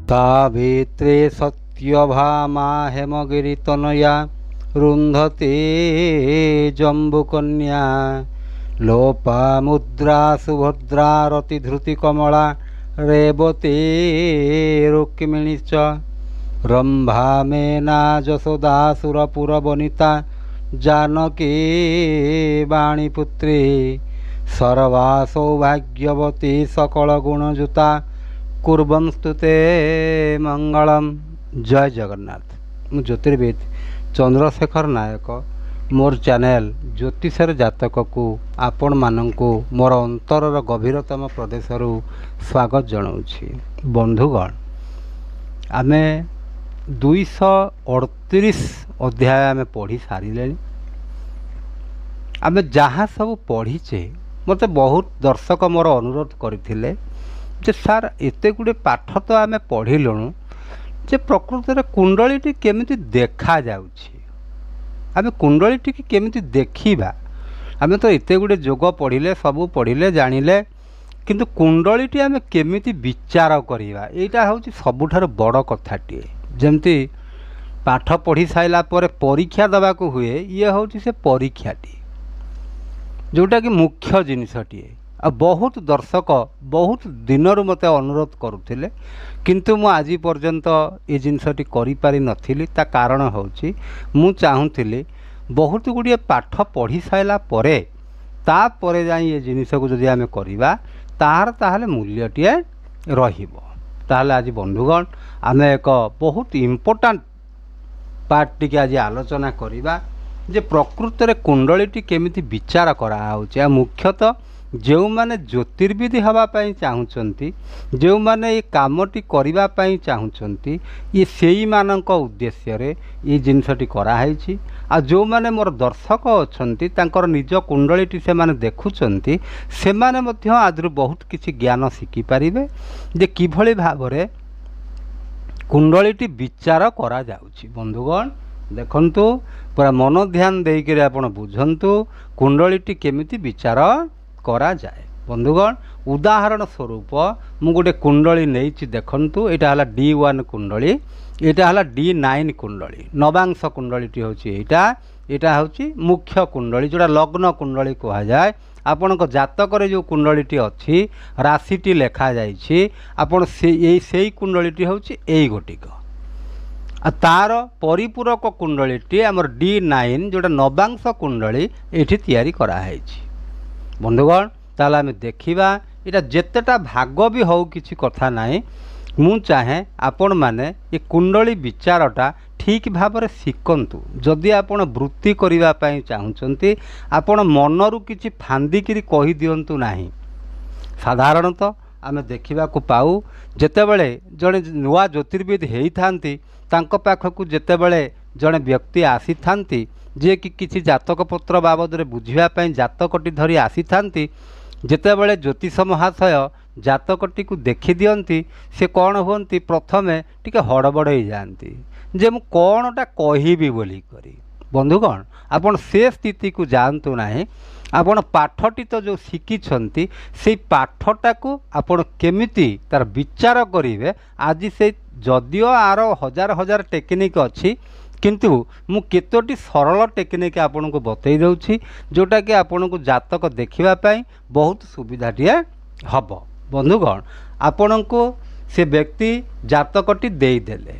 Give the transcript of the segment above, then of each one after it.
ताभित्रे सत्यभामा हेमगिरितनया रुन्धते जम्बुकन्या लोपामुद्रा सुभद्रा रतिधृतिकमला रेवते रुक्मिणी च रम्भा मेना जशोदा सुरपुरवनिता जानकी वाणीपुत्री सर्वा सौभाग्यवती सकलगुणयुता कुर्वंस्तुते मंगलम। जय जगन्नाथ। मु ज्योतिर्विद चंद्रशेखर नायक मोर चैनल ज्योतिषर जातक को आपण मानंकु मोर अंतरर गभीरतम प्रदेशरू स्वागत जनाऊँगी। बंधुगण, आमे 238 अध्याय आमे पढ़ी सारे। आमे जहाँ सब पढ़ीचे मते बहुत दर्शक मोर अनुरोध करथिले जे सार एते गुड़े पाठ तो आमे पढ़िलुणु जे प्रकृत में कुंडलीटी केमिति देखा जाउछि, आमे कुंडलीटी केमिति देखिबा। आमे तो एते गुड़े जोग पढ़िले सबू पढ़िले जानिले, किंतु कुंडलीटी आमे केमिति विचार करिबा एटा होछि सबुठार बड़ कथाटिए। जेमति पाठ पढ़ी साइला परे परीक्षा दबाकू हुए, ये होछि से परीक्षाटी जोटा कि मुख्य जिनिसटिए। आ बहुत दर्शक बहुत दिनरू मते अनुरोध करुथिले, किंतु मु आज पर्यंत ये जिनसटी करि पारि नथिली। ता कारण होछि मु चाहूथिली बहुत गुड़िए पाठ पढ़ी साइला परे ता परे जाई ये जिनिस को जदि आमे करिबा तार ताहले मूल्यटिए रहिबो। ताहले आज बंधुगण आमे एक बहुत इम्पोर्टेंट पार्ट टिके आज आलोचना करिबा जे प्रकृत रे कुंडलीटी केमिति विचार करा होछि। आ मुख्यतः जो माने ज्योतिर्विद हवा पाई चाहूचंती, जो माने ये कामटी करिबा पाई चाहूचंती, ये सेई मानक उद्देश्य रे ये जिनसटी कराई। आ जो माने मोर दर्शक अछंती तांकर निज कुंडलीटी से माने देखुचंती, से माने मध्य आदरु बहुत किछि ज्ञान शिखि पारिबे जे किभଳି भाबरे कुंडलीटी विचार करा जाउछि। बंधुगण देखंतु पूरा मन ध्यान देइकरे आपण बुझंतु कुंडलीटी केमिति विचार करा जाए। बंधुगण उदाहरण स्वरूप मु गोटे कुंडली नहीं देखंतु, एटा हला D1 कुंडली, एटा हला D9 कुंडली। नवांश कुंडलीटी होची एटा होची मुख्य कुंडली जोड़ा लग्न कुंडली कहा जाए। आपनक जातक रे जो कुंडलीटी अछि राशिटी लेखा जाइछि, आपण से कुंडलीटी होची एई गोटिक। आ तार परिपूरक कुंडलीटी हमर D9 जोड़ा नवांश कुंडली एठी तैयारी करा हैछि। बंधुगण ताला आमे देखिबा एटा जेतेटा भाग भी हो किछि कथा नाही। मु चाहे आपण माने ये कुंडली विचारटा ठीक भाबरे शिखंतु। जदि आपण वृत्ति करिबा पई चाहुचंती, आपण मनरू किछि फांदिकिरी कहि दियंतु नाही। साधारणतः आमे देखिबा को पाऊ जेतेबेले जणे नुआ ज्योतिर्विद हेई थांती तांक पाखकु जेतेबेले जणे व्यक्ति आसी थांती जे कि किसी जातक पत्र बाबद रे बुझिबा पई जातकटी धरी आसी थांती, जेतेबेले ज्योतिष महाशय जातकटी को देखि दियंती से कौन होती प्रथमे टिके हड़बड़ हो जाती जे मु कौनटा कहिबी बोली करी। बंधुगण आपण से स्थिति को जानतु नाही। आपण पाठटी तो जो शिखिछंती से पाठटा को आपण केमिति तार विचार करिवे। आज से जदियो आर हजार हजार टेक्निक अछि, किंतु मु केतोटी सरल टेक्निक आपन को बतई दउछि जोटा कि आपन को जातक देखिबा पई बहुत सुविधाटिए हब। बंधुगण आपन को से व्यक्ति जातकटी देई देले,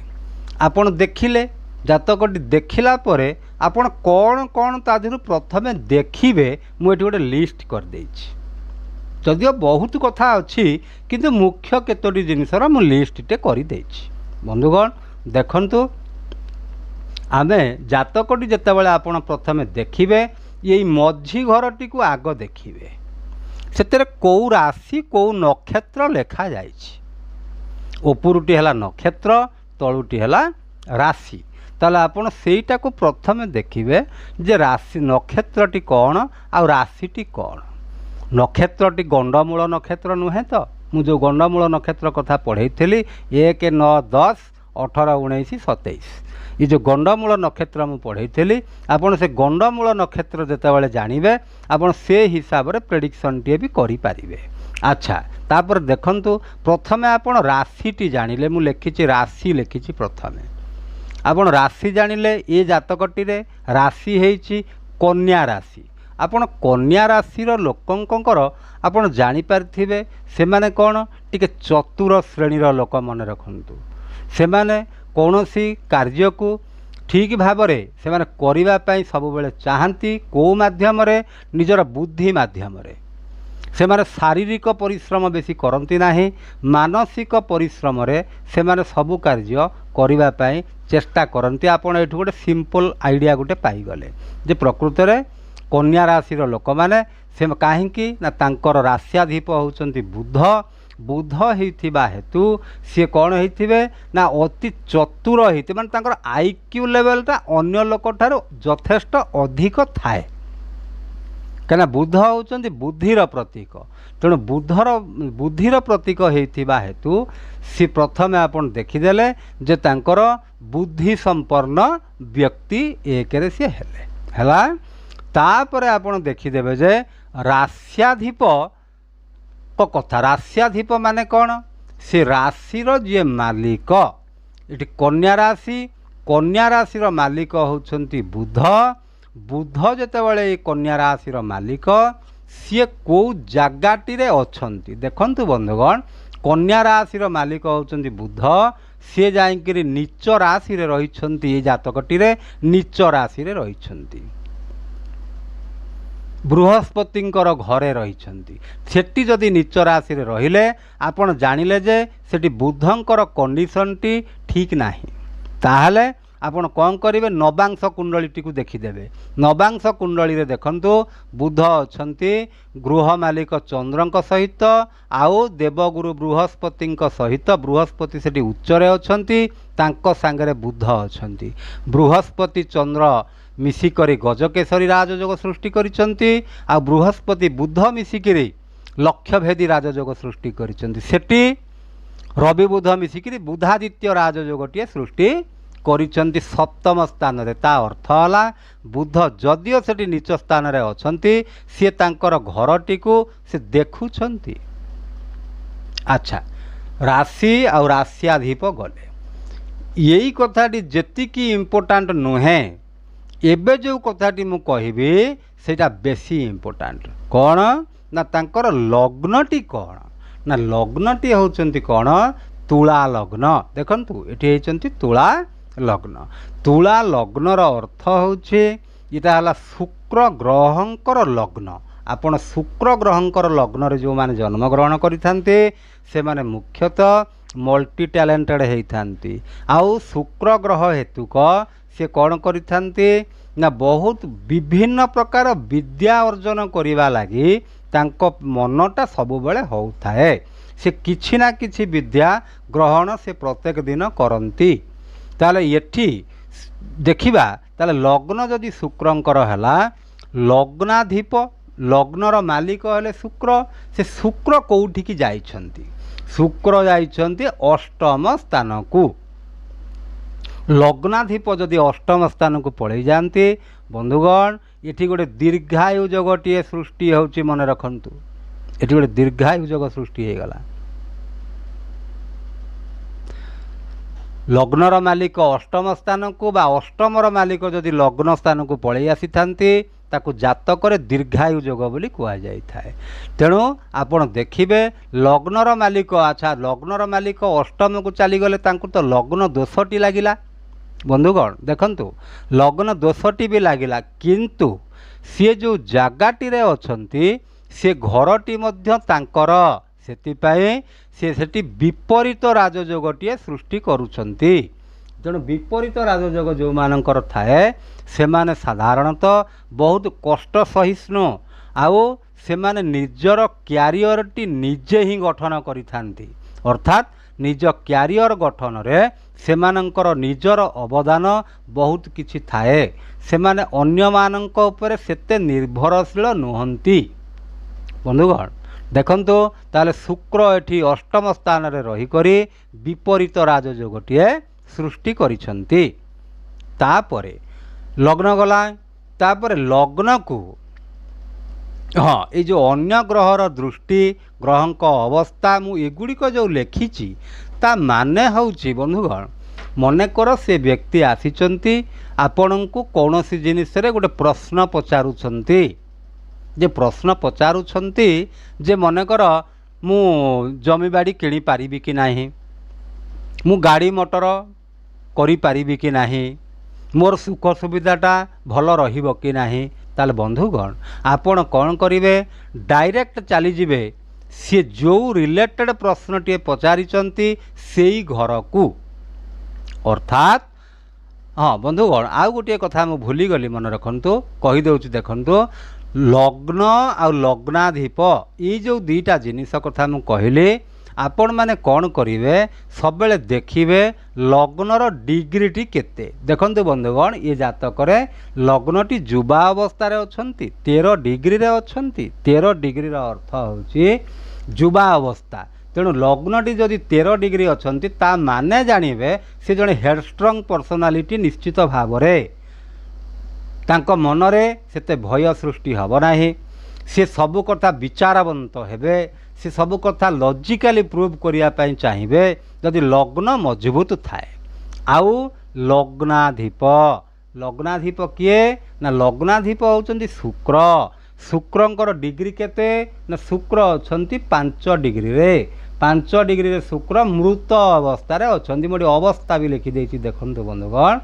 आपन देखिले, जातकटी देखिला परे आपन कौन कौन तादिरु प्रथमे देखिबे मु एठी गोटे लिस्ट कर देछि। जदियो बहुत कथा अछि किंतु मुख्य केतोटी जिनिसर मु लिस्टटे करि देछि। बंधुगण देखंतु आमे जातकटी जेतेबेले आपण प्रथमे देखिबे ये मझी घरटी को आग देखिबे, सेतेरे कौ राशि कौ नक्षत्र लेखा जाइछि। उपरुटी हला नक्षत्र, तलुटी हला राशि। ताले आपण सेईटा को प्रथमे देखिबे जे राशि नक्षत्रटी कौन आ राशिटी कौन। नक्षत्रटी गंडमूल नक्षत्र नुहे तो मु जो गंडमूल नक्षत्र कथा पढ़ेइथिली 1, 9, 10 18 19 27 ये जो गंडमूल नक्षत्र मु पढ़ाई आपड़ से गंडमूल नक्षत्र जितेबाला जानवे आपड़ से हिसाब से प्रेडिक्शन टे भी करें। अच्छा तापर देखंतु प्रथमे आपण राशिटी जानिले मु लिखिछि राशि लिखिछि प्रथमे आपण राशि जानिले ये जातकटी रे राशि हेछि कन्या राशि। आपण कन्या राशिर लोकंकर आपण जानि पारथिबे से माने कोन टिके चतुर श्रेणीर लोक मन रखंतु से माने कौनसी कार्य को ठीक भाव से माने करिबा पई सब बेले चाहंती को माध्यम रे निजर बुद्धि माध्यम रे से माने शारीरिक परिश्रम बेसी करती नाही मानसिक परिश्रम रे से माने सब कार्य करिबा पई चेष्टा करती। आपण एठु गोटे सिंपल आइडिया गोटे पाई गले जे प्रकृत रे कन्या राशिर लोक माने से काहेकि ना तांकर राश्याधिप होउचंती बुध बुध होइथिबा हेतु सी कौन होइथिबे ना अति चतुर होइथि माने तांकर आईक्यू लेवलटा अन्य लोक ठारो यथेष्ट अधिक थाए कना बुध होउचंती बुद्धिर प्रतीक तेणु बुद्धिर प्रतीक होइथिबा हेतु सी प्रथमे आपण देखिदेले जे तांकर बुद्धि संपन्न व्यक्ति एकरे से हेले हला तापरे आपण देखिदेबे जे राश्याधिप कथा राश्याधिप माने कौन से राशिर जी मालिक ये कन्या राशिर मालिक होउछंती बुध बुध जेतेबेले कन्या राशिर मालिक सी को जगाटी रे अछंती देखंतु बंधुगण कन्या राशिर मालिक होउछंती बुध सी जाइकरी नीच राशि रे रहिछंती ये जातकटी रे नीच राशि रे रहिछंती बृहस्पतिंकर घरे रहिछंती सेठी जदि नीच राशि रे रहिले आपण जानिले जे सेठी बुधंकर कंडीशन टी ठीक नाही ताहले आपण कौन करेंगे नवांश कुंडली को देखीदेवे नवांश कुंडली रे देखंतु बुध अछंती गृह मालिक चंद्रंक सहित आउ देवगुरु बृहस्पति सहित बृहस्पति सेठी उच्चरे अछंती तांको सांगरे बुध अछंती बृहस्पति चंद्र मिसिकरी गजकेशरी राजयोग सृष्टि करिसंती आ बृहस्पति बुध मिसिकरी लक्ष्यभेदी राजयोग सृष्टि करिसंती सेठी रवि बुध मिसिकरी बुधादित्य राजयोगटीए सृष्टि करिसंती सप्तम स्थान रे ता अर्थ हला बुध जदियो सेठी नीच स्थान रे अछंती से तांकर घरटी को से देखुछंती। अच्छा राशि आ राश्याधिप गले यही कथाटी जेतिकी इम्पोर्टांट नुहे एबे जो कथाटी मु कहिबी सेटा बेसी इम्पोर्टांट कौन ना तांकर लग्नटी कौन ना लग्नटी होचंती कौन तुला लग्न देखंतु एठी हेचंती तुला लग्न तुला लग्नर अर्थ होचे इटा हला शुक्र ग्रहंकर लग्न आपण शुक्र ग्रहंकर लग्न रे जो माने जन्म ग्रहण करिथांते से माने मुख्यतः मल्टी टैलेंटेड हेइथांती आउ शुक्र ग्रह हेतुक से कौन करिथांते ना बहुत विभिन्न प्रकार विद्या अर्जन करिवा लागि तांको मनटा सब बेले होउथाए से किछि ना किछि विद्या ग्रहण से प्रत्येक दिन करंती ताले एठी देखिबा ताले लग्न जदि शुक्रंकर हला लग्नाधिप लग्नर मालिक हेले शुक्र से शुक्र कोउठी की जाइछंती शुक्र जाइछंती अष्टम स्थान को लग्नाधिप जदि अष्टम स्थान को पड़े जाते बंधुगण ये गोटे दीर्घायु जगटीए सृष्टि होची मन रखंतु ये गोटे दीर्घायु जग सृष्टि हो गला लग्नर मालिक अष्टम स्थान को बा अष्टमर मालिक जदि लग्न स्थान को पड़े आसी थांती ताकू जातक दीर्घायु जोग बोली कह जाए तेणु आपण देखिबे लग्नर मालिक अच्छा लग्नर मालिक अष्टम को चलीगले तो लग्न दोषटी लगिला बंधुगण देखंतु लग्न दोषटी भी लगिला किंतु सी जो जगाटी रे अछंती से घरटी मध्य तांकर सेतिपाई से सेठी विपरीत राजयोगटीए सृष्टि करुछंती तेणु विपरीत राजयोग जो मानकर थाए से माने साधारणतः बहुत कष्ट सहिष्णु आउ से माने निजर क्यारियरटी निजे ही गठन करिथांती अर्थात निज क्यारियर गठन रे से मानकर निजर अवदान बहुत किछि थाए से माने अन्य मानक उपरे सेते निर्भरशील नुहंती बंधुगण देखंतु ताले शुक्र एठी अष्टम स्थान रे रही करी विपरीत राजयोगटीए सृष्टि करिछंती। तापरे लग्न गला, तापरे लग्न को हाँ ये जो अन्य ग्रहर दृष्टि ग्रहंक अवस्था मु एगुड़िक जो लेखिची ता माने हूँ बंधुगण मनकर से व्यक्ति आसीचंती आपणको कौनसी जिनिस रे गोटे प्रश्न पचारुछंती जे प्रश्न पचारुछंती जे मनकर मु जमी बाड़ी किणी पारिबी कि नाही, मु गाड़ी मोटर करि पारिबी कि नाही, मोर सुख सुविधाटा भल रहिबो कि नाही। ताले बंधुगण आपण कौन करिवे डायरेक्ट चली जिवे सी जो रिलेटेड प्रश्नटी पचारिचंती सेई घर को अर्थात हाँ बंधुगण आउ गोटे कथा मु भूली गली मन रखंतु कही देउची देखंतु लग्न आ लग्नाधिप ये जो दुईटा जिनिस कथा मु कहली आपण माने कौन करिवे सबले देखिवे लग्नर डिग्रीटी केते। देखंतु बंधुगण ये जातक लग्नटी युवा अवस्था रे अछंती 13 डिग्री रे अछंती। 13 डिग्री रा अर्थ होची युवा अवस्था, तेणु लग्नटी जदि 13 डिग्री अछंती ता माने जानिबे से जने हेडस्ट्रंग पर्सनालिटी निश्चित भाव रे तांको मनरे सेते भय सृष्टि हब नाही, से सबु कथा विचारवंत हेबे, से सबु कथा लॉजिकली प्रूव करिया पई चाहिबे जदि लग्न मजबूत थाए। आउ लग्नाधिप, लग्नाधिप किए ना लग्नाधिप होचंती शुक्र। शुक्रंकर डिग्री केते ना शुक्र अछंती 5 डिग्री रे, 5 डिग्री रे शुक्र मृत अवस्था रे अछंती। मोडी अवस्था भी लिखि देछि देखंतु बंधुगण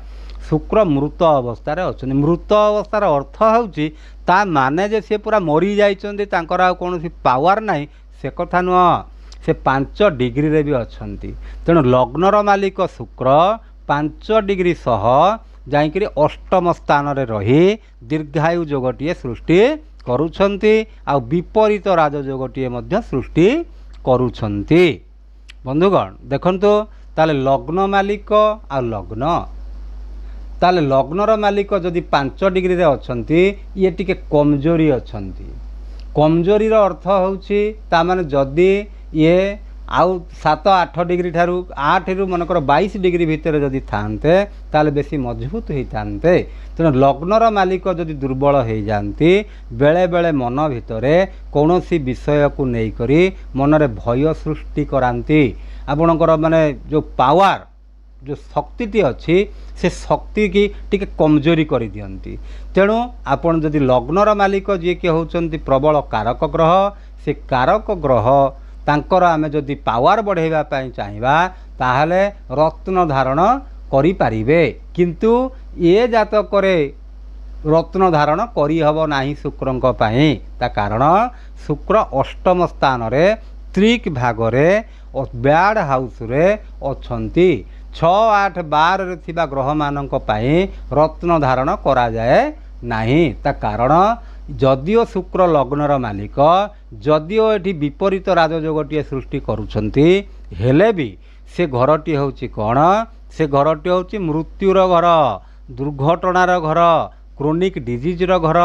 शुक्र मृत अवस्था रे अछंती। मृत अवस्थार अर्थ होची ता माने जे से पूरा मरी जाइचंती तांकर आ कोनोसी पावर नाही से कथा नुह, से 5 डिग्री रे भी अछंती। तेणु लग्नर मालिक शुक्र 5 डिग्री सह जाइकरी अष्टम स्थान रे रही दीर्घायु जोगटीए सृष्टि करुछंती आ विपरीत राजयोगटीए मध्य सृष्टि करुछंती। बंधुगण देखंतु ताले लग्न मालिक आ लग्न ताले लग्नर मालिक जदि 5 डिग्री रे अछंती ये टिके कमजोरी अछंती। कमजोरी रो अर्थ होची ता माने जदि ये आउ 7-8 डिग्री ठारू 8 रु मनकर 22 डिग्री भितर जदि थांते ताले बेसी मजबूत होई थांते। तेणु लग्नर मालिक जदि दुर्बल हो जाती बेले बेले मन भितरे कौनसी विषय को नहीं करी मनरे भय सृष्टि करांती। आपणकर माने जो पावर जो शक्ति अच्छी से शक्ति की टिके कमजोरी कर दियंती। तेणु आपण जदि लग्नर मालिक जी के होचंती प्रबल कारक ग्रह से कारक ग्रह तांकर आमे जदि पावर बढ़ाइबा पई चाहिबा ताहले रत्न धारण करि पारिबे, किंतु ये जातक रे रत्न धारण करि हबो नाही शुक्रंक पई। ता कारण शुक्र अष्टम स्थान रे त्रिक भाग रे ब्याड हाउस रे अछंती। 6, 8, 12 रे थिबा ग्रह मानक पई रत्न धारण करा जाए नाही। ता कारण जदिओ शुक्र लग्नर मालिक जदिओ एठी विपरीत राजयोगटीए सृष्टि करुछंती हेले भी से घरटी होची कौन, से घरटी होची मृत्युर घर, दुर्घटनार घर, क्रोनिक डिजीजर घर।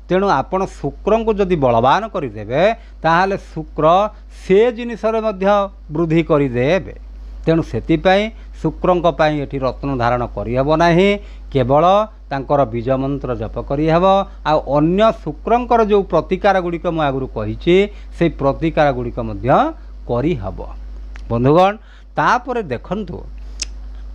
तेणु आपण शुक्र को जदि बलवान करदेवे ताहले शुक्र से जिनिसरे मध्य वृद्धि करदेवे। तेणु सेतिपाई शुक्रंक पाई एठी रत्न धारण करिहबो नाही, केवल तांकर बीज मंत्र जप करिहबो। आ अन्य शुक्रंकर जो प्रतिकार गुड़िक मु आगुरु कहिछि से प्रतिकार गुड़िक मध्य करिहबो। बंधुगण तापरे देखंतु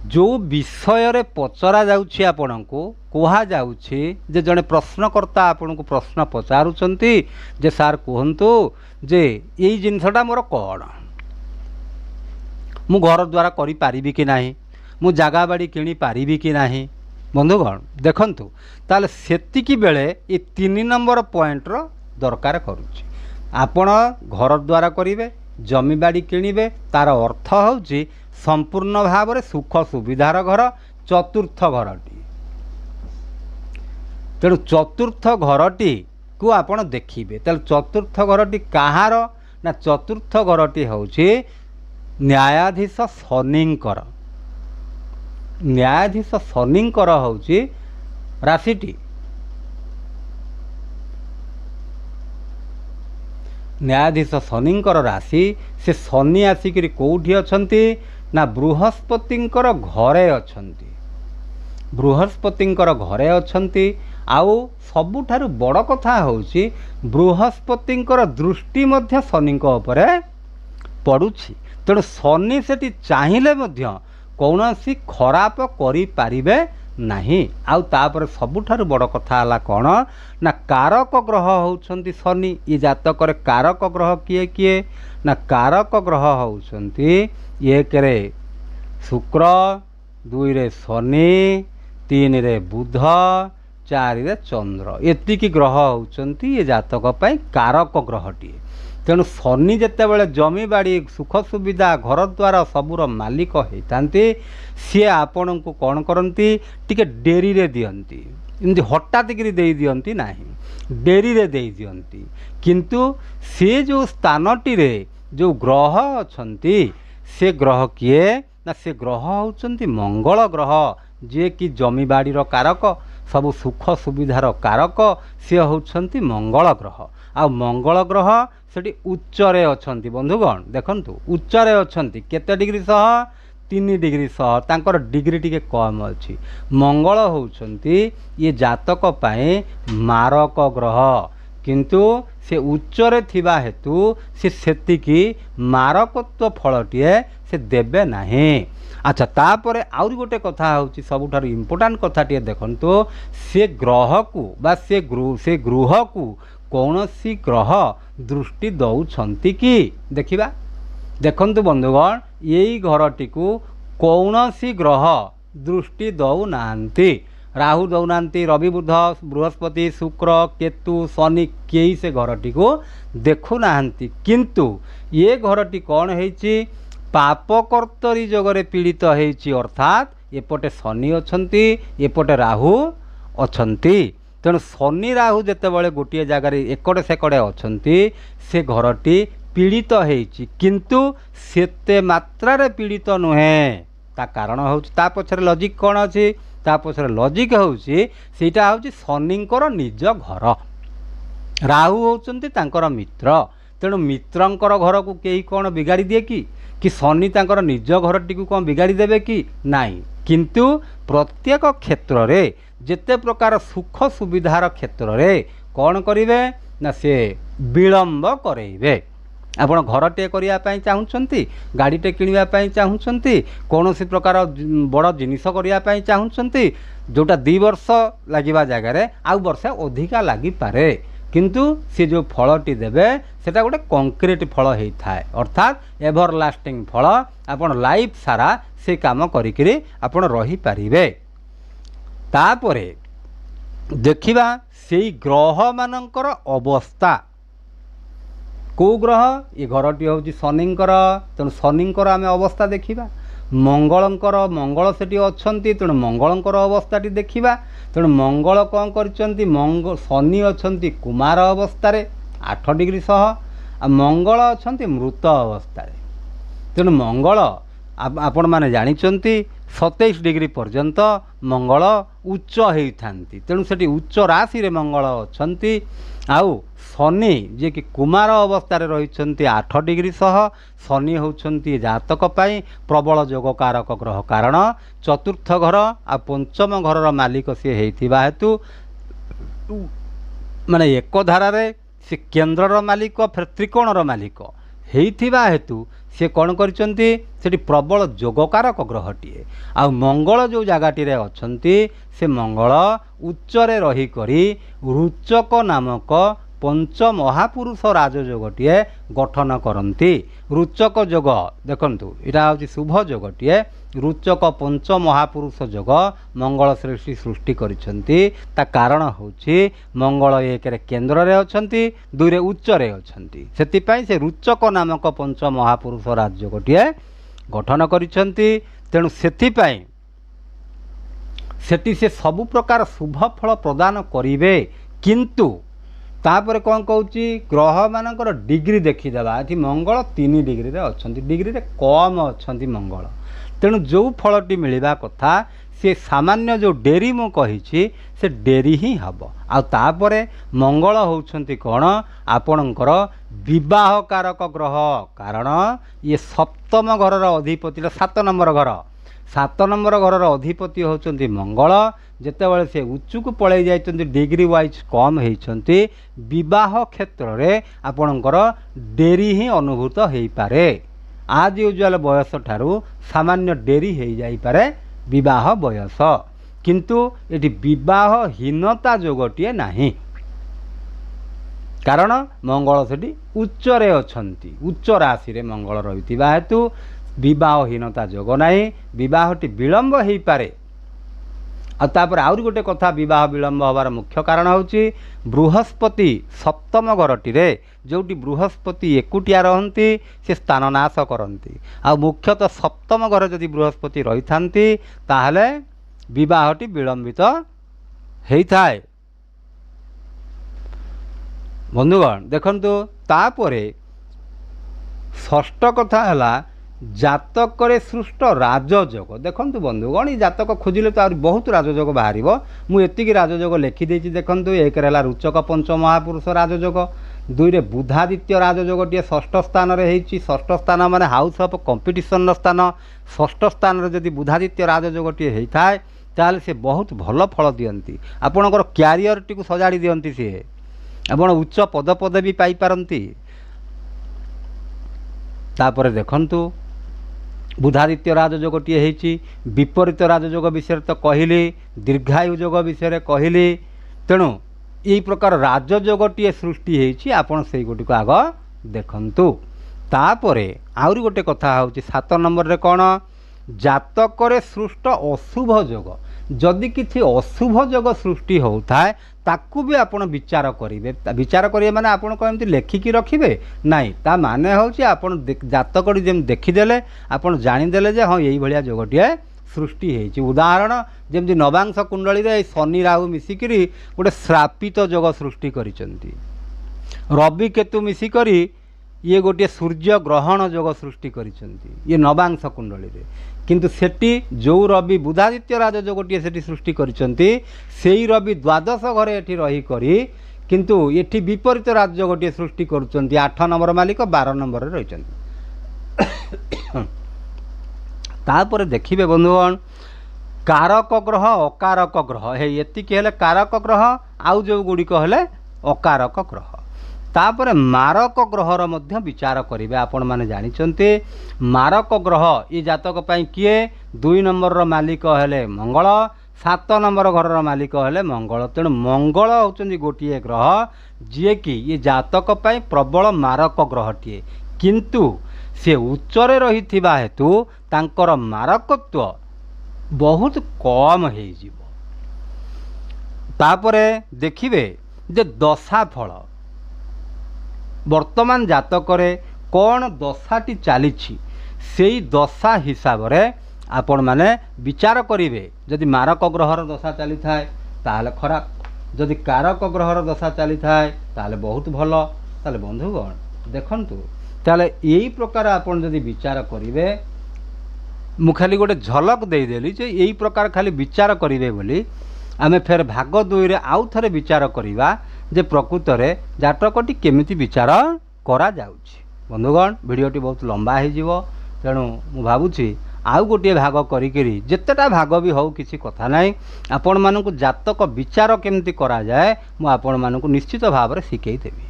जो विषय रे पचरा जाउछि आपनकु कुहा जाउछि जे जने प्रश्नकर्ता आपनकु प्रश्न पचारुचंती जे सार कहंतु जे एई जिनसटा मोर कोन, मु घर द्वारा करि पारिबी कि नाही, मु जागा बाड़ी किणी पारिबी कि नाही। बंधुगण देखंतु ताले सेतिकी बेले ए 3 नंबर पॉइंट रो दरकार करूछि। आपण घर द्वारा करिवे, जमी बाड़ी किणिबे, तार अर्थ होउछि संपूर्ण भाव रे सुख सुविधार घर, चतुर्थ घरटी। तेणु चतुर्थ घरटी को आपण देखिबे। ताले चतुर्थ घरटी काहार ना चतुर्थ घरटी होउछि न्यायाधीश शनिंकर। न्यायाधीश शनिंकर होउछि राशिटी। न्यायाधीश शनिंकर राशि से शनि आसिक कौटी अछंती ନା ବୃହସ୍ପତିଙ୍କର ଘରେ ଅଛନ୍ତି। ବୃହସ୍ପତିଙ୍କର ଘରେ ଅଛନ୍ତି। ଆଉ ସବୁଠାରୁ ବଡ଼ କଥା ହେଉଛି ବୃହସ୍ପତିଙ୍କର ଦୃଷ୍ଟି ମଧ୍ୟ ଶନିଙ୍କ ଉପରେ ପଡ଼ୁଛି। ତେଣୁ ଶନି ସେଠି ଚାହିଁଲେ ମଧ୍ୟ କୌଣସି ଖରାପ କରିପାରିବେ ନାହିଁ। ଆଉ ତାପରେ ସବୁଠାରୁ ବଡ଼ କଥା ହେଲା କ'ଣ ନା କାରକ ଗ୍ରହ ହେଉଛନ୍ତି ଶନି। ଏ ଜାତକରେ କାରକ ଗ୍ରହ କିଏ କିଏ ନା କାରକ ଗ୍ରହ ହେଉଛନ୍ତି 1ରେ ଶୁକ୍ର, 2ରେ ଶନି, 3ରେ ବୁଧ, 4ରେ ଚନ୍ଦ୍ର। ଏତିକି ଗ୍ରହ ହେଉଛନ୍ତି ଏ ଜାତକ ପାଇଁ କାରକ ଗ୍ରହଟିଏ। ତେଣୁ ଶନି ଯେତେବେଳେ ଜମିବାଡ଼ି ସୁଖ ସୁବିଧା ଘରଦ୍ୱାର ସବୁର ମାଲିକ ହେଇଥାନ୍ତି ସିଏ ଆପଣଙ୍କୁ କ'ଣ କରନ୍ତି ଟିକେ ଡେରିରେ ଦିଅନ୍ତି। ଏମିତି ହଠାତ୍ କରି ଦେଇ ଦିଅନ୍ତି ନାହିଁ, ଡେରିରେ ଦେଇ ଦିଅନ୍ତି। କିନ୍ତୁ ସେ ଯେଉଁ ସ୍ଥାନଟିରେ ଯେଉଁ ଗ୍ରହ ଅଛନ୍ତି ସେ ଗ୍ରହ କିଏ ନା ସେ ଗ୍ରହ ହେଉଛନ୍ତି ମଙ୍ଗଳ ଗ୍ରହ, ଯିଏକି ଜମିବାଡ଼ିର କାରକ, ସବୁ ସୁଖ ସୁବିଧାର କାରକ। ସିଏ ହେଉଛନ୍ତି ମଙ୍ଗଳ ଗ୍ରହ। ଆଉ ମଙ୍ଗଳ ଗ୍ରହ ସେଠି ଉଚ୍ଚରେ ଅଛନ୍ତି ବନ୍ଧୁଗଣ। ଦେଖନ୍ତୁ ଉଚ୍ଚରେ ଅଛନ୍ତି କେତେ ଡିଗ୍ରୀ ସହ 3 ଡିଗ୍ରୀ ସହ। ତାଙ୍କର ଡିଗ୍ରୀ ଟିକେ କମ୍ ଅଛି। ମଙ୍ଗଳ ହେଉଛନ୍ତି ଇଏ ଜାତକ ପାଇଁ ମାରକ ଗ୍ରହ, କିନ୍ତୁ ସେ ଉଚ୍ଚରେ ଥିବା ହେତୁ ସେ ସେତିକି ମାରକତ୍ୱ ଫଳଟିଏ ସେ ଦେବେ ନାହିଁ। ଆଚ୍ଛା, ତାପରେ ଆହୁରି ଗୋଟେ କଥା ହେଉଛି ସବୁଠାରୁ ଇମ୍ପୋର୍ଟାଣ୍ଟ କଥାଟିଏ ଦେଖନ୍ତୁ। ସେ ଗ୍ରହକୁ ବା ସେ ଗୃହକୁ କୌଣସି ଗ୍ରହ ଦୃଷ୍ଟି ଦେଉଛନ୍ତି କି ଦେଖିବା। ଦେଖନ୍ତୁ ବନ୍ଧୁଗଣ, ଏଇ ଘରଟିକୁ କୌଣସି ଗ୍ରହ ଦୃଷ୍ଟି ଦେଉନାହାନ୍ତି। ରାହୁ ଦେଉନାହାନ୍ତି, ରବି ବୁଧ ବୃହସ୍ପତି ଶୁକ୍ର କେତୁ ଶନି କେହି ସେ ଘରଟିକୁ ଦେଖୁନାହାନ୍ତି। କିନ୍ତୁ ଏ ଘରଟି କ'ଣ ହେଇଛି ପାପକର୍ତ୍ତରୀ ଯୋଗରେ ପୀଡ଼ିତ ହେଇଛି। ଅର୍ଥାତ୍ ଏପଟେ ଶନି ଅଛନ୍ତି, ଏପଟେ ରାହୁ ଅଛନ୍ତି। ତେଣୁ ଶନି ରାହୁ ଯେତେବେଳେ ଗୋଟିଏ ଜାଗାରେ ଏକଡ଼େ ସେକଡ଼େ ଅଛନ୍ତି ସେ ଘରଟି ପୀଡ଼ିତ ହେଇଛି, କିନ୍ତୁ ସେତେ ମାତ୍ରାରେ ପୀଡ଼ିତ ନୁହେଁ। ତା କାରଣ ହେଉଛି ତା ପଛରେ ଲଜିକ୍ କ'ଣ ଅଛି? ତା ପଛରେ ଲଜିକ୍ ହେଉଛି ସେଇଟା ହେଉଛି ଶନିଙ୍କର ନିଜ ଘର, ରାହୁ ହେଉଛନ୍ତି ତାଙ୍କର ମିତ୍ର। ତେଣୁ ମିତ୍ରଙ୍କର ଘରକୁ କେହି କ'ଣ ବିଗାଡ଼ି ଦିଏ କି ଶନି ତାଙ୍କର ନିଜ ଘରଟିକୁ କ'ଣ ବିଗାଡ଼ି ଦେବେ କି? ନାହିଁ। କିନ୍ତୁ ପ୍ରତ୍ୟେକ କ୍ଷେତ୍ରରେ ଯେତେ ପ୍ରକାର ସୁଖ ସୁବିଧାର କ୍ଷେତ୍ରରେ କ'ଣ କରିବେ ନା ସେ ବିଳମ୍ବ କରେଇବେ। ଆପଣ ଘରଟିଏ କରିବା ପାଇଁ ଚାହୁଁଛନ୍ତି, ଗାଡ଼ିଟେ କିଣିବା ପାଇଁ ଚାହୁଁଛନ୍ତି, କୌଣସି ପ୍ରକାର ବଡ଼ ଜିନିଷ କରିବା ପାଇଁ ଚାହୁଁଛନ୍ତି, ଯେଉଁଟା 2 ବର୍ଷ ଲାଗିବା ଜାଗାରେ ଆଉ ବର୍ଷେ ଅଧିକା ଲାଗିପାରେ। କିନ୍ତୁ ସେ ଯେଉଁ ଫଳଟି ଦେବେ ସେଟା ଗୋଟେ କଂକ୍ରିଟ୍ ଫଳ ହେଇଥାଏ। ଅର୍ଥାତ୍ ଏଭର ଲାଷ୍ଟିଂ ଫଳ। ଆପଣ ଲାଇଫ୍ ସାରା ସେ କାମ କରିକିରି ଆପଣ ରହିପାରିବେ। ତାପରେ ଦେଖିବା ସେଇ ଗ୍ରହମାନଙ୍କର ଅବସ୍ଥା। କେଉଁ ଗ୍ରହ? ଏ ଘରଟି ହେଉଛି ଶନିଙ୍କର। ତେଣୁ ଶନିଙ୍କର ଆମେ ଅବସ୍ଥା ଦେଖିବା। ମଙ୍ଗଳ ସେଠି ଅଛନ୍ତି, ତେଣୁ ମଙ୍ଗଳଙ୍କର ଅବସ୍ଥାଟି ଦେଖିବା। ତେଣୁ ମଙ୍ଗଳ କ'ଣ କରିଛନ୍ତି? ଶନି ଅଛନ୍ତି କୁମାର ଅବସ୍ଥାରେ 8 ଡିଗ୍ରୀ ସହ, ଆଉ ମଙ୍ଗଳ ଅଛନ୍ତି ମୃତ ଅବସ୍ଥାରେ। ତେଣୁ ମଙ୍ଗଳ ଆପଣମାନେ ଜାଣିଛନ୍ତି 27 ଡିଗ୍ରୀ ପର୍ଯ୍ୟନ୍ତ ମଙ୍ଗଳ ଉଚ୍ଚ ହେଇଥାନ୍ତି। ତେଣୁ ସେଠି ଉଚ୍ଚ ରାଶିରେ ମଙ୍ଗଳ ଅଛନ୍ତି। ଆଉ ଶନି ଯିଏକି କୁମାର ଅବସ୍ଥାରେ ରହିଛନ୍ତି 8 ଡିଗ୍ରୀ ସହ। ଶନି ହେଉଛନ୍ତି ଜାତକ ପାଇଁ ପ୍ରବଳ ଯୋଗକାରକ ଗ୍ରହ, କାରଣ ଚତୁର୍ଥ ଘର ଆଉ ପଞ୍ଚମ ଘରର ମାଲିକ ସିଏ ହେଇଥିବା ହେତୁ ମାନେ ଏକ ଧାରାରେ ସେ କେନ୍ଦ୍ରର ମାଲିକ ଫେର ତ୍ରିକୋଣର ମାଲିକ ହେଇଥିବା ହେତୁ ସେ କ'ଣ କରିଛନ୍ତି ସେଠି ପ୍ରବଳ ଯୋଗକାରକ ଗ୍ରହଟିଏ। ଆଉ ମଙ୍ଗଳ ଯେଉଁ ଜାଗାଟିରେ ଅଛନ୍ତି ସେ ମଙ୍ଗଳ ଉଚ୍ଚରେ ରହିକରି ରୁଚକ ନାମକ ପଞ୍ଚ ମହାପୁରୁଷ ରାଜଯୋଗଟିଏ ଗଠନ କରନ୍ତି। ରୁଚକ ଯୋଗ ଦେଖନ୍ତୁ, ଏଇଟା ହେଉଛି ଶୁଭ ଯୋଗଟିଏ। ରୁଚକ ପଞ୍ଚ ମହାପୁରୁଷ ଯୋଗ ମଙ୍ଗଳ ସୃଷ୍ଟି କରିଛନ୍ତି। ତା କାରଣ ହେଉଛି ମଙ୍ଗଳ 1ରେ କେନ୍ଦ୍ରରେ ଅଛନ୍ତି, 2ରେ ଉଚ୍ଚରେ ଅଛନ୍ତି। ସେଥିପାଇଁ ସେ ରୁଚକ ନାମକ ପଞ୍ଚ ମହାପୁରୁଷ ରାଜଯୋଗଟିଏ ଗଠନ କରିଛନ୍ତି। ତେଣୁ ସେଥିପାଇଁ ସେଠି ସେ ସବୁ ପ୍ରକାର ଶୁଭ ଫଳ ପ୍ରଦାନ କରିବେ। କିନ୍ତୁ ତାପରେ କ'ଣ କହୁଛି ଗ୍ରହମାନଙ୍କର ଡିଗ୍ରୀ ଦେଖିଦେବା। ଏଠି ମଙ୍ଗଳ 3 ଡିଗ୍ରୀରେ ଅଛନ୍ତି, ଡିଗ୍ରୀରେ କମ୍ ଅଛନ୍ତି ମଙ୍ଗଳ। ତେଣୁ ଯେଉଁ ଫଳଟି ମିଳିବା କଥା सी सामान्य जो डेरी मु कही से डेरी ही हम आउे मंगल होउछंती कौन आपणकर विवाह कारक ग्रह कारण ये सप्तम घर अधिपति 7 नंबर घर 7 नंबर घर अधिपति होउछंती मंगल जेतेबेले से उच्च को पलि जाइछंती डिग्री वाइज कम होइछंती विवाह क्षेत्र रे आपणकर डेरी ही अनुभूत हो पारे आज यूजुअल बयस ठारू सामान्य डेरी हो जाई पारे विवाह बयस किंतु एटी विवाहहीनता जोगटिए नहीं कारण मंगल सेठी उच्च रे अछंती उच्च राशि रे मंगल रहितिबा हेतु विवाहहीनता जोग नहीं विवाहटी विलंब हो पारे आउर आउरी गोटे कथा विवाह विलंब हबार मुख्य कारण होची बृहस्पति सप्तम घरटी रे जोटी बृहस्पति एकुटिया रहंती से स्थान नाश करती आ मुख्यतः सप्तम घर जदि बृहस्पति रही थांती ताहले विवाहटी विलंबित होता है। बंधुगण देखंतु तापरे षष्ठ कथा है जातक सृष्ट राजयोग देखंतु बंधुगण ये जातक खोजिले तो बहुत राजयोग बाहर मुझे राजयोग लिखिदे देखंतु एक रुचक पंच महापुरुष राजयोग 2 रे बुधादित्य राजयोगटे षष्ठ स्थान रे षष्ठ स्थान माने हाउस ऑफ कंपिटिशन स्थान षष्ठ स्थान रे जदि बुधादित्य राजयोगटे होता है ताहले से बहुत भल फल दियंती आपणकर क्यारियर टी सजाड़ी दियंती सी आपण उच्च पद पदवी पाई पारंती। तापर देखंतु बुधादित्य राजयोगटे होती विपरीत राजयोग विषय तो कहली दीर्घायु योग विषय कहली तेणु यही प्रकार राजयोगटे सृष्टि होती आपण से गोटी को आग देखंतु। तापरे आउरी गोटे कथा होची 7 नंबर रे कौन जातक सृष्ट अशुभ योग जदि किसी अशुभ योग सृष्टि होता है ताकू भी आपण विचार करेंगे विचार करेंगे माने आपण को एमती लेखिकी रखिबे नाई ता माने होची आपण जातक जेम देखिदेले आपण जानिदेले जे हाँ यही भलिया जोगटिए सृष्टि होती उदाहरण जमती नवांश कुंडली रे शनि राहु मिसिकरी गोटे श्रापित जोग सृष्टि करिसंती रवि केतु मिसिकरी ये गोटे सूर्य ग्रहण जोग सृष्टि करिसंती ये नवांश कुंडली रे किंतु सेठी जो रवि बुधादित्य राजयोगटे सेठी सृष्टि करिसंती सेई रवि द्वादश घरे एठी रही करी किंतु एठी विपरीत राजयोगटे सृष्टि करुचंती 8 नंबर मालिक 12 नंबर रे रहिचंती। तापर देखिबे बंधुगण कारक ग्रह अकारक ग्रह हे एतिकी हेले कारक ग्रह आउ जो गुड़िक हेले अकारक ग्रह तापर मारक ग्रहर मध्य विचार करेंगे आपण मैंने जानते मारक ग्रह ये जातक पाई किए 2 नंबर रो मालिक हेले मंगल 7 नंबर घर मालिक हेले मंगल तेणु मंगल होचंदी गोटिए ग्रह जी कि ये जातक पाई प्रबल मारक ग्रहटीए किंतु से उच्चरे रहिथिबा हेतु तांकर मारकत्व बहुत कम हो जिवो। तापरे देखिबे जे दशा फल वर्तमान जातक कौन दशाटी चली से दशा हिसाब रे आपण माने विचार करेंगे जदि मारक ग्रहर दशा चली थाए ताहले खराब जदि कारक ग्रहर दशा चली थाए ताहले बहुत भल ताहले बंधुगण देखंतु ताहले यही प्रकार आपण जदि विचार करेंगे मु खाली गोटे झलक देदेली जे यही प्रकार खाली विचार करेंगे बोली आमे फेर भाग 2 रे आउ थरे विचार करिवा जे प्रकृत रे जातकटी केमिति विचार करा जाउछि। बंधुगण वीडियोटी बहुत लंबा हो जिवो तेणु मु भाबुछि आउ गोटे भाग करी जेतेटा भाग भी हो किसी कथा नाई आपण मानकु जातक विचार केमिति करा जाए मु आपण मानकु निश्चित भाव रे सिखै देबी।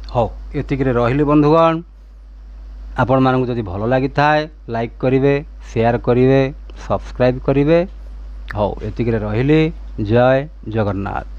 हो एतिक रे रहिली बंधुगण आपण मानकु जदि भलो लागि थाए लाइक करिवे शेयर करिवे सब्सक्राइब करिवे। हो एतिक रे रहिली जय जगन्नाथ।